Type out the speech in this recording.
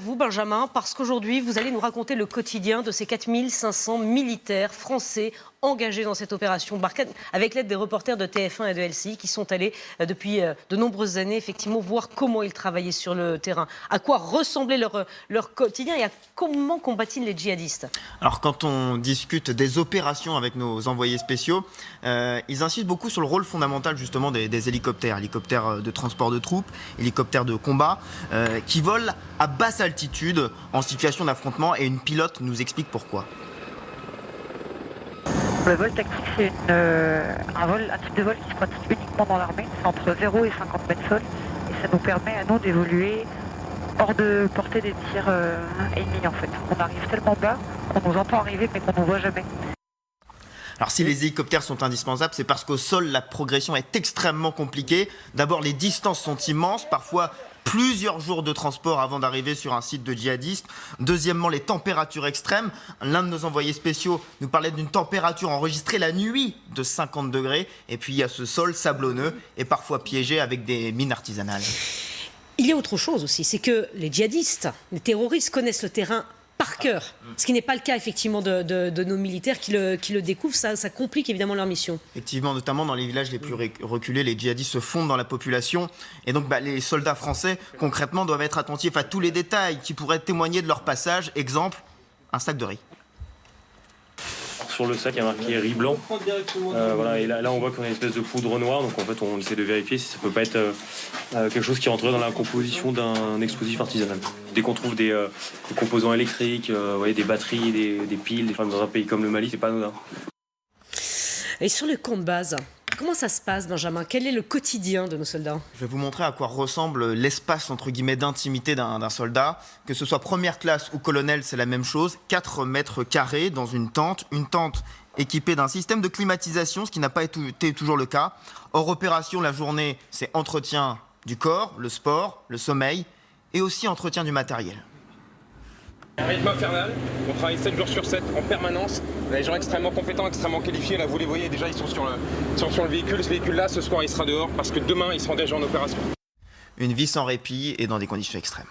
vous, Benjamin, parce qu'aujourd'hui, vous allez nous raconter le quotidien de ces 4500 militaires français engagés dans cette opération Barkhane, avec l'aide des reporters de TF1 et de LCI qui sont allés depuis de nombreuses années, effectivement, voir comment ils travaillaient sur le terrain, à quoi ressemblait leur quotidien et à comment combattent-ils les djihadistes. Alors, quand on discute des opérations avec nos envoyés spéciaux, ils insistent beaucoup sur le rôle fondamental, justement, des hélicoptères de transport de troupes, hélicoptères de combat, qui volent à basse altitude en situation d'affrontement, et une pilote nous explique pourquoi. Le vol tactique, c'est un type de vol qui se pratique uniquement dans l'armée. C'est entre 0 et 50 mètres sol. Et ça nous permet à nous d'évoluer hors de portée des tirs ennemis, en fait. On arrive tellement bas qu'on nous entend arriver mais qu'on ne nous voit jamais. Alors si les hélicoptères sont indispensables, c'est parce qu'au sol, la progression est extrêmement compliquée. D'abord, les distances sont immenses, parfois plusieurs jours de transport avant d'arriver sur un site de djihadistes. Deuxièmement, les températures extrêmes. L'un de nos envoyés spéciaux nous parlait d'une température enregistrée la nuit de 50 degrés. Et puis il y a ce sol sablonneux et parfois piégé avec des mines artisanales. Il y a autre chose aussi, c'est que les djihadistes, les terroristes connaissent le terrain par cœur, ce qui n'est pas le cas effectivement de nos militaires qui le découvrent. Ça complique évidemment leur mission. Effectivement, notamment dans les villages les plus reculés, les djihadistes se fondent dans la population, et donc les soldats français concrètement doivent être attentifs à tous les détails qui pourraient témoigner de leur passage. Exemple, un sac de riz. Sur le sac, il y a marqué riz blanc. Voilà, et là, on voit qu'on a une espèce de poudre noire, donc en fait, on essaie de vérifier si ça peut pas être quelque chose qui rentrerait dans la composition d'un explosif artisanal. Dès qu'on trouve des composants électriques, des batteries, des piles, dans un pays comme le Mali, c'est pas anodin. Et sur le camp de base, comment ça se passe, Benjamin? Quel est le quotidien de nos soldats? Je vais vous montrer à quoi ressemble l'espace entre guillemets d'intimité d'un soldat. Que ce soit première classe ou colonel, c'est la même chose. 4 mètres carrés dans une tente équipée d'un système de climatisation, ce qui n'a pas été toujours le cas. Hors opération, la journée, c'est entretien du corps, le sport, le sommeil et aussi entretien du matériel. Un rythme infernal, on travaille 7 jours sur 7 en permanence. On a des gens extrêmement compétents, extrêmement qualifiés. Là, vous les voyez déjà, ils sont sur le véhicule. Ce véhicule-là, ce soir, il sera dehors parce que demain, ils seront déjà en opération. Une vie sans répit et dans des conditions extrêmes.